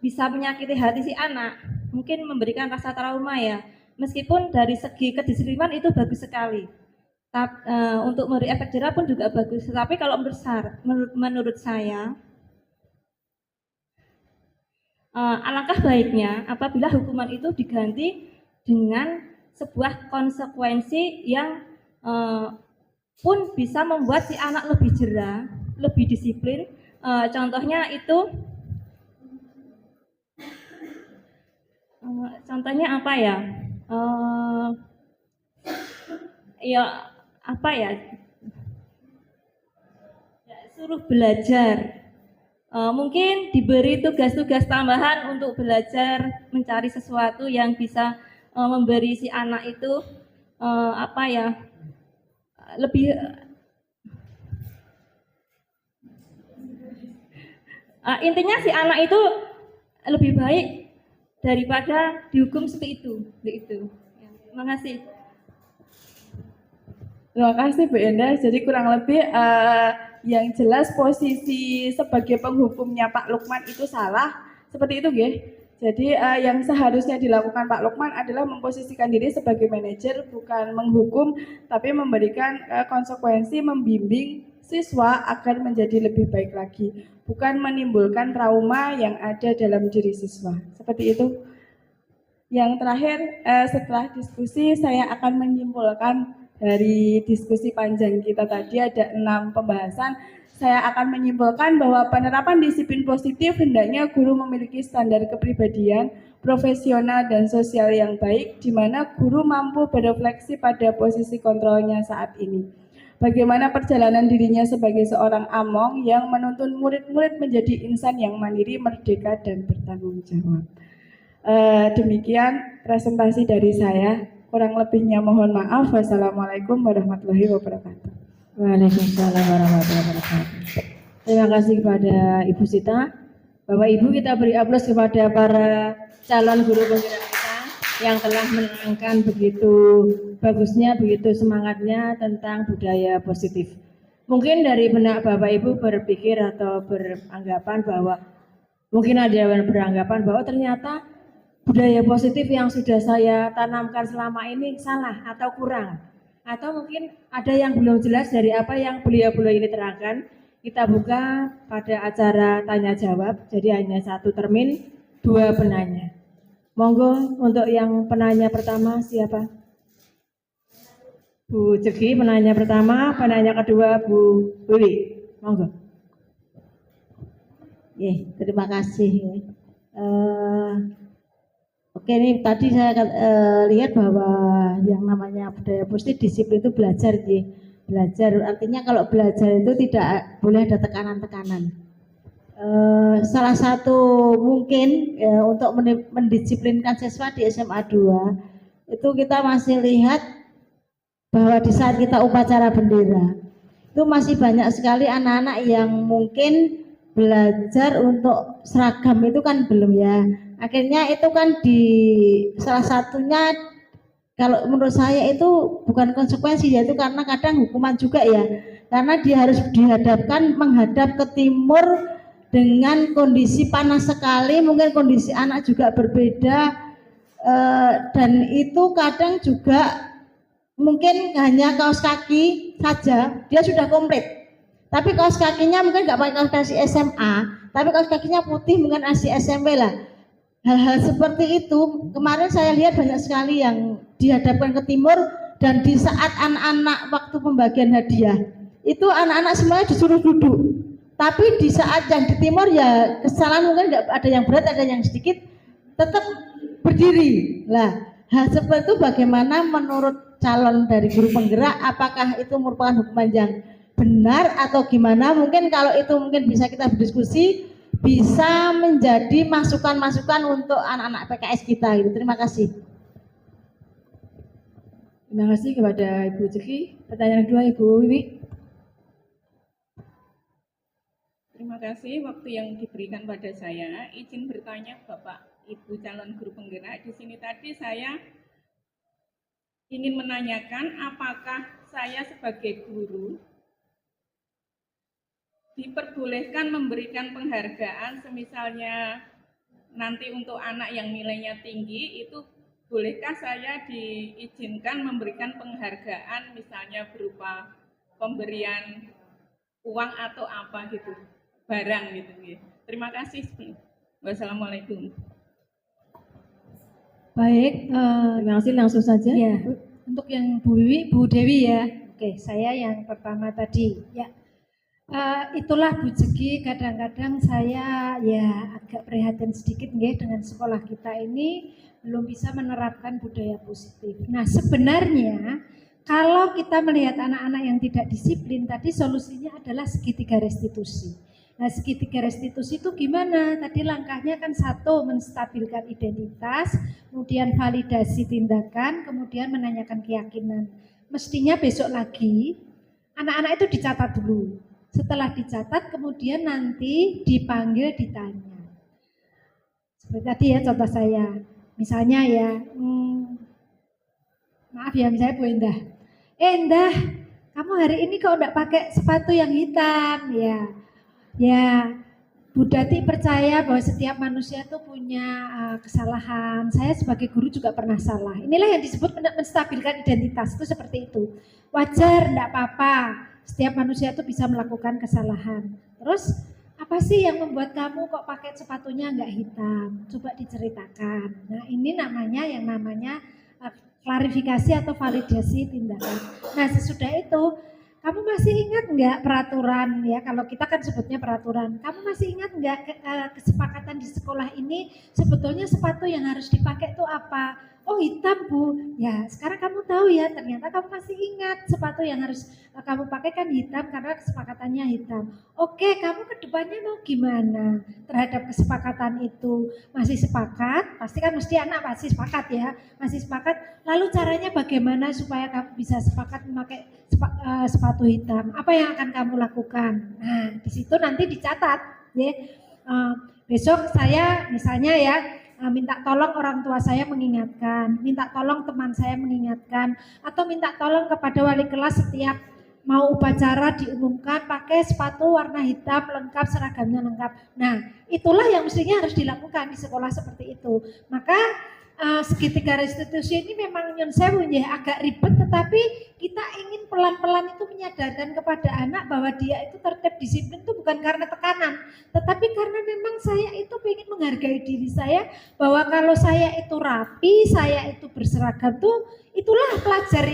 S8: bisa menyakiti hati si anak, mungkin memberikan rasa trauma ya. Meskipun dari segi kedisiplinan itu bagus sekali. Untuk memberi efek jera pun juga bagus. Tapi kalau menurut saya alangkah baiknya apabila hukuman itu diganti dengan sebuah konsekuensi yang pun bisa membuat si anak lebih jera, lebih disiplin. Contohnya itu, contohnya apa ya? Suruh belajar. Mungkin diberi tugas-tugas tambahan untuk belajar mencari sesuatu yang bisa memberi si anak itu lebih intinya si anak itu lebih baik daripada dihukum seperti itu. Ya, terima kasih.
S7: Terima kasih Bu Endah. Jadi kurang lebih yang jelas posisi sebagai penghukumnya Pak Lukman itu salah. Seperti itu nggih. Jadi yang seharusnya dilakukan Pak Lukman adalah memposisikan diri sebagai manajer, bukan menghukum, tapi memberikan konsekuensi, membimbing siswa agar menjadi lebih baik lagi, bukan menimbulkan trauma yang ada dalam diri siswa. Seperti itu. Yang terakhir, setelah diskusi saya akan menyimpulkan dari diskusi panjang kita tadi ada 6 pembahasan. saya akan menyimpulkan bahwa penerapan disiplin positif hendaknya guru memiliki standar kepribadian, profesional, dan sosial yang baik, di mana guru mampu berefleksi pada posisi kontrolnya saat ini. Bagaimana perjalanan dirinya sebagai seorang among yang menuntun murid-murid menjadi insan yang mandiri, merdeka, dan bertanggung jawab. Demikian presentasi dari saya. Kurang lebihnya mohon maaf. Wassalamualaikum warahmatullahi wabarakatuh.
S1: Waalaikumsalam warahmatullahi wabarakatuh. Terima kasih kepada Ibu Sita. Bapak Ibu, kita beri aplaus kepada para calon guru penggerak kita yang telah menerangkan begitu bagusnya, begitu semangatnya tentang budaya positif. Mungkin dari benak Bapak Ibu berpikir atau beranggapan bahwa mungkin ada yang beranggapan bahwa ternyata budaya positif yang sudah saya tanamkan selama ini salah atau kurang. Atau mungkin ada yang belum jelas dari apa yang beliau-beliau ini terangkan. Kita buka pada acara tanya jawab, jadi hanya 1 termin, 2 penanya. Monggo untuk yang penanya pertama siapa? Bu Jegi penanya pertama, penanya kedua Bu Wiwi. Monggo.
S9: Terima kasih. Oke, ini tadi saya lihat bahwa yang namanya budaya positif disiplin itu belajar, belajar artinya kalau belajar itu tidak boleh ada tekanan-tekanan. Salah satu mungkin untuk mendisiplinkan siswa di SMA 2 itu kita masih lihat bahwa di saat kita upacara bendera itu masih banyak sekali anak-anak yang mungkin belajar untuk seragam itu kan belum ya. Akhirnya itu kan di salah satunya kalau menurut saya itu bukan konsekuensi, yaitu karena kadang hukuman juga ya, karena dia harus dihadapkan menghadap ke timur dengan kondisi panas sekali, mungkin kondisi anak juga berbeda, dan itu kadang juga mungkin hanya kaos kaki saja dia sudah komplit, tapi kaos kakinya mungkin nggak pakai kaos kaki SMA, tapi kaos kakinya putih mungkin masih SMP lah. Hal-hal seperti itu kemarin saya lihat banyak sekali yang dihadapkan ke timur, dan di saat anak-anak waktu pembagian hadiah itu anak-anak semuanya disuruh duduk, tapi di saat yang di timur ya kesalahan mungkin nggak ada yang berat, ada yang sedikit, tetap berdiri. Lah hal seperti itu bagaimana menurut calon dari guru penggerak, apakah itu merupakan hukuman yang benar atau gimana? Mungkin kalau itu mungkin bisa kita berdiskusi, bisa menjadi masukan-masukan untuk anak-anak PKS kita gitu. Terima kasih.
S1: Terima kasih kepada Ibu Jeki. Pertanyaan kedua Ibu Wiwi.
S10: Terima kasih waktu yang diberikan pada saya. Izin bertanya Bapak Ibu calon guru penggerak. Di sini tadi saya ingin menanyakan apakah saya sebagai guru diperbolehkan memberikan penghargaan, semisalnya nanti untuk anak yang nilainya tinggi, itu bolehkah saya diizinkan memberikan penghargaan misalnya berupa pemberian uang atau apa gitu, barang gitu. Terima kasih. Wassalamualaikum.
S5: Baik,
S1: terima kasih, langsung saja.
S5: Ya, untuk yang Bu Dewi ya. Oke, saya yang pertama tadi ya. Itulah Bu Jegi, kadang-kadang saya ya agak prihatin sedikit nggih dengan sekolah kita ini belum bisa menerapkan budaya positif. Nah sebenarnya kalau kita melihat anak-anak yang tidak disiplin tadi, solusinya adalah segitiga restitusi. Nah segitiga restitusi itu gimana? Tadi langkahnya kan 1, menstabilkan identitas, kemudian validasi tindakan, kemudian menanyakan keyakinan. Mestinya besok lagi anak-anak itu dicatat dulu. Setelah dicatat kemudian nanti dipanggil ditanya. Seperti tadi ya contoh saya, misalnya ya, maaf ya misalnya Bu Endah, Endah, kamu hari ini kok enggak pakai sepatu yang hitam ya. Bu Dati percaya bahwa setiap manusia itu punya kesalahan. Saya sebagai guru juga pernah salah. Inilah yang disebut menstabilkan identitas, itu seperti itu. Wajar, enggak apa-apa. Setiap manusia itu bisa melakukan kesalahan. Terus apa sih yang membuat kamu kok pakai sepatunya enggak hitam? Coba diceritakan. Nah ini namanya klarifikasi atau validasi tindakan. Nah sesudah itu kamu masih ingat nggak peraturan ya? Kalau kita kan sebutnya peraturan. Kamu masih ingat nggak kesepakatan di sekolah ini sebetulnya sepatu yang harus dipakai itu apa? Oh hitam Bu, ya sekarang kamu tahu ya, ternyata kamu masih ingat sepatu yang harus kamu pakai kan hitam karena kesepakatannya hitam. Oke, kamu kedepannya mau gimana terhadap kesepakatan itu? Masih sepakat? Pasti kan mesti anak masih sepakat ya, masih sepakat. Lalu caranya bagaimana supaya kamu bisa sepakat memakai sepatu hitam? Apa yang akan kamu lakukan? Nah, di situ nanti dicatat ya. Besok saya misalnya ya, minta tolong orang tua saya mengingatkan, minta tolong teman saya mengingatkan, atau minta tolong kepada wali kelas setiap mau upacara diumumkan pakai sepatu warna hitam lengkap, seragamnya lengkap. Nah, itulah yang mestinya harus dilakukan di sekolah seperti itu. Maka segitiga restitusi ini memang nyun sewu ya, agak ribet, tetapi kita ingin pelan-pelan itu menyadarkan kepada anak bahwa dia itu tertib disiplin itu bukan karena tekanan, tetapi karena memang saya itu ingin menghargai diri saya, bahwa kalau saya itu rapi, saya itu berseragam tuh itulah pelajar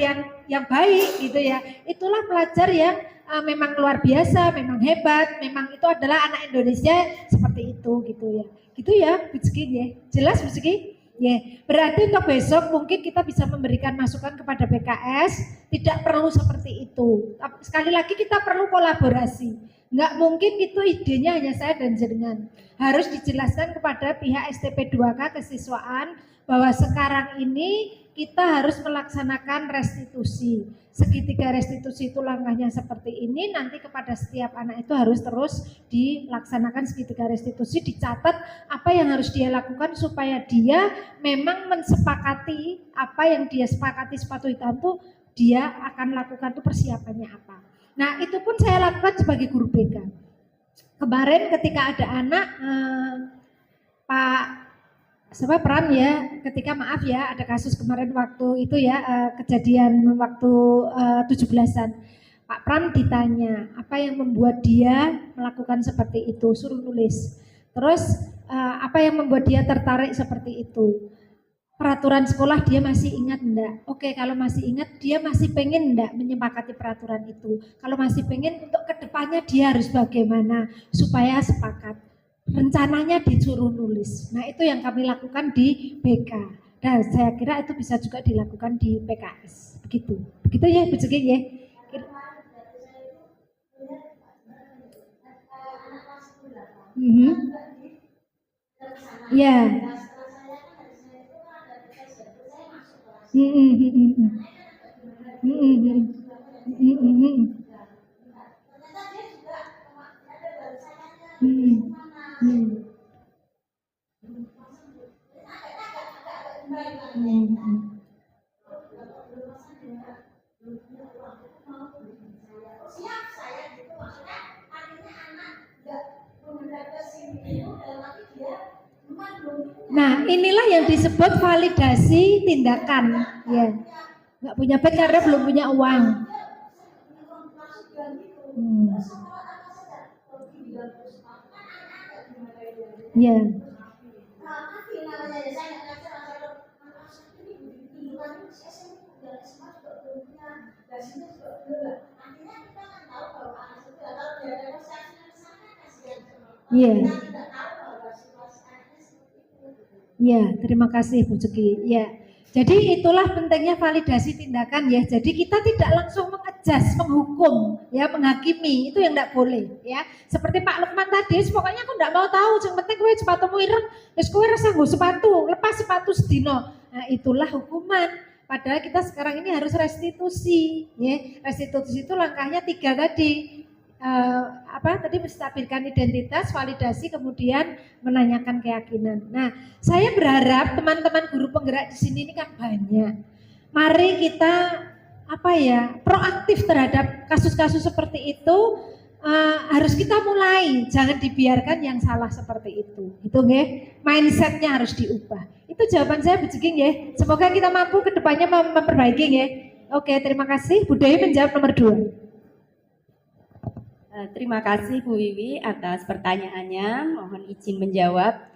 S5: yang baik gitu ya, itulah pelajar yang memang luar biasa, memang hebat, memang itu adalah anak Indonesia seperti itu gitu ya Bu Zeki ya, jelas Bu Zeki? Ya, berarti untuk besok mungkin kita bisa memberikan masukan kepada PKS, tidak perlu seperti itu. Sekali lagi kita perlu kolaborasi. Nggak mungkin itu idenya hanya saya dan jenengan. Harus dijelaskan kepada pihak STP 2K kesiswaan bahwa sekarang ini kita harus melaksanakan restitusi. Segitiga restitusi itu langkahnya seperti ini, nanti kepada setiap anak itu harus terus dilaksanakan segitiga restitusi, dicatat apa yang harus dia lakukan supaya dia memang mensepakati apa yang dia sepakati sepatu hitam itu dia akan lakukan itu persiapannya apa. Nah itu pun saya lakukan sebagai guru BK. Kemarin ketika ada anak Pak Pram ya, ketika maaf ya ada kasus kemarin waktu itu ya, kejadian waktu 17-an. Pak Pram ditanya apa yang membuat dia melakukan seperti itu, suruh nulis. Terus apa yang membuat dia tertarik seperti itu? Peraturan sekolah dia masih ingat enggak? Oke, kalau masih ingat dia masih pengen enggak menyepakati peraturan itu? Kalau masih pengen, untuk kedepannya dia harus bagaimana supaya sepakat? Rencananya disuruh nulis. Nah itu yang kami lakukan di BK. Dan saya kira itu bisa juga dilakukan di PKS. Begitu ya Bu Zeki ya. Ya. Nah inilah yang disebut validasi tindakan ya, nggak punya bed karena belum punya uang. Ya. Iya. Ya, terima kasih Bu Zeki. Ya, jadi itulah pentingnya validasi tindakan ya. Jadi kita tidak langsung mengejas, menghukum, ya, menghakimi, itu yang tidak boleh, ya. Seperti Pak Lukman tadi, pokoknya aku tidak mau tahu, yang penting kowe sepatumu ireng, terus kowe rasa nggo sepatu, lepas sepatu sedino. Nah, itulah hukuman. Padahal kita sekarang ini harus restitusi, ya. Restitusi itu langkahnya 3 tadi. Tadi menstabilkan identitas, validasi, kemudian menanyakan keyakinan. Nah, saya berharap teman-teman guru penggerak di sini ini kan banyak. Mari kita proaktif terhadap kasus-kasus seperti itu. Harus kita mulai, jangan dibiarkan yang salah seperti itu. Itu nggih, mindsetnya harus diubah. Itu jawaban saya Bu Zeki nggih. Semoga kita mampu ke depannya memperbaiki nggih. Oke, terima kasih. Bu Dewi menjawab nomor 2.
S4: Terima kasih Bu Wiwi atas pertanyaannya, mohon izin menjawab.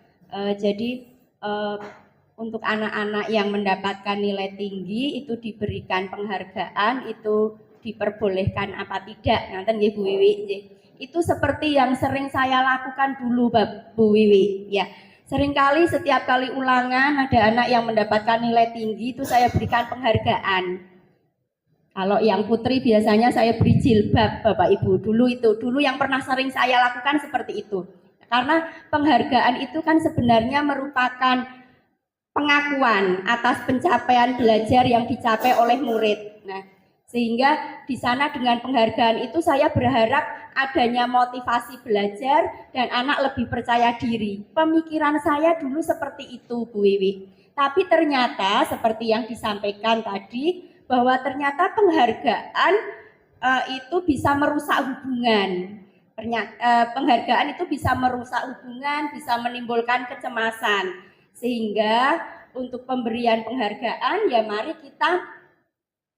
S4: Untuk anak-anak yang mendapatkan nilai tinggi itu diberikan penghargaan itu diperbolehkan apa tidak, nanten nggih Bu Wiwi nggih. Itu seperti yang sering saya lakukan dulu Bu Wiwi ya. Seringkali setiap kali ulangan ada anak yang mendapatkan nilai tinggi itu saya berikan penghargaan. Kalau yang putri biasanya saya beri jilbab Bapak Ibu. Dulu yang pernah sering saya lakukan seperti itu. Karena penghargaan itu kan sebenarnya merupakan pengakuan atas pencapaian belajar yang dicapai oleh murid. Nah, sehingga di sana dengan penghargaan itu saya berharap adanya motivasi belajar dan anak lebih percaya diri. Pemikiran saya dulu seperti itu Bu Wiwi. Tapi ternyata seperti yang disampaikan tadi, bahwa ternyata penghargaan itu bisa merusak hubungan. Penghargaan itu bisa merusak hubungan, bisa menimbulkan kecemasan. Sehingga untuk pemberian penghargaan ya mari kita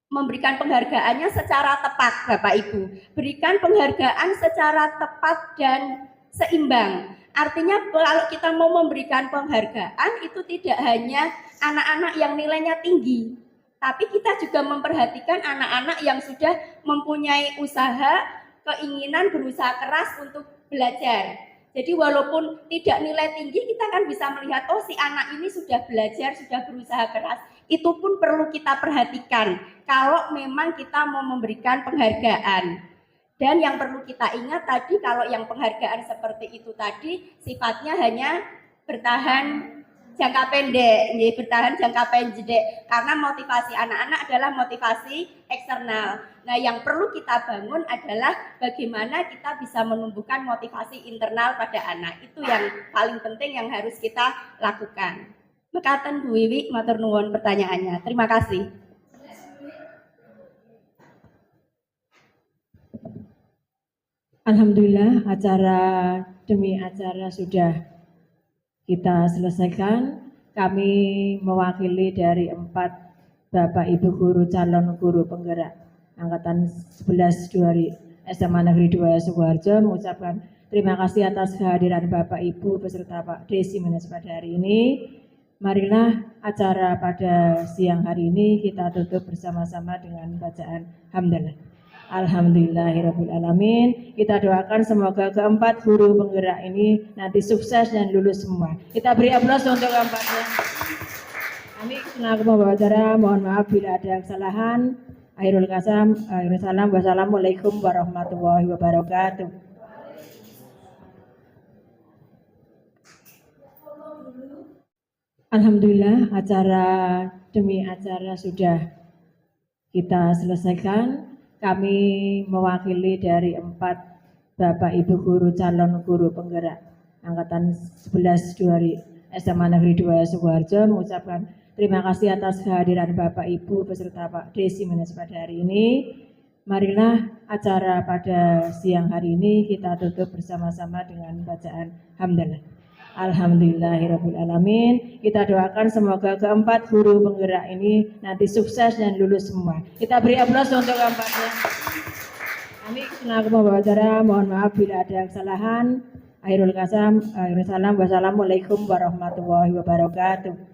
S4: memberikan penghargaannya secara tepat Bapak Ibu. Berikan penghargaan secara tepat dan seimbang. Artinya kalau kita mau memberikan penghargaan itu tidak hanya anak-anak yang nilainya tinggi, tapi kita juga memperhatikan anak-anak yang sudah mempunyai usaha, keinginan berusaha keras untuk belajar. Jadi walaupun tidak nilai tinggi, kita kan bisa melihat, oh si anak ini sudah belajar, sudah berusaha keras. Itu pun perlu kita perhatikan kalau memang kita mau memberikan penghargaan. Dan yang perlu kita ingat tadi, kalau yang penghargaan seperti itu tadi, sifatnya hanya bertahan jangka pendek, bertahan jangka pendek, karena motivasi anak-anak adalah motivasi eksternal. Nah, yang perlu kita bangun adalah bagaimana kita bisa menumbuhkan motivasi internal pada anak. Itu yang paling penting yang harus kita lakukan. Mekaten Bu Wiwi, matur nuwun pertanyaannya. Terima kasih.
S1: Alhamdulillah, acara demi acara sudah kita selesaikan. Kami mewakili dari 4 Bapak Ibu guru calon guru penggerak Angkatan 11 SMA Negeri 2 Sukoharjo mengucapkan terima kasih atas kehadiran Bapak Ibu beserta Pak Desi Menes pada hari ini. Marilah acara pada siang hari ini kita tutup bersama-sama dengan bacaan hamdalah. Alhamdulillahirabbil alamin. Kita doakan semoga keempat guru penggerak ini nanti sukses dan lulus semua. Kita beri aplaus untuk keempatnya. Kami selaku membawa acara, mohon maaf bila ada kesalahan. Akhirul salam. Wassalamualaikum warahmatullahi wabarakatuh. Alhamdulillah, acara demi acara sudah kita selesaikan. Kami mewakili dari 4 Bapak Ibu guru calon guru penggerak Angkatan 11 SMA Negeri 2 Sukoharjo mengucapkan terima kasih atas kehadiran Bapak Ibu beserta Pak Desi Menes pada hari ini. Marilah acara pada siang hari ini kita tutup bersama-sama dengan bacaan hamdalah. Alhamdulillahirabbil alamin. Kita doakan semoga keempat guru penggerak ini nanti sukses dan lulus semua. Kita beri aplaus untuk keempatnya. Kami selaku membawa acara, mohon maaf bila ada kesalahan. Akhirul salam. Wassalamualaikum warahmatullahi wabarakatuh.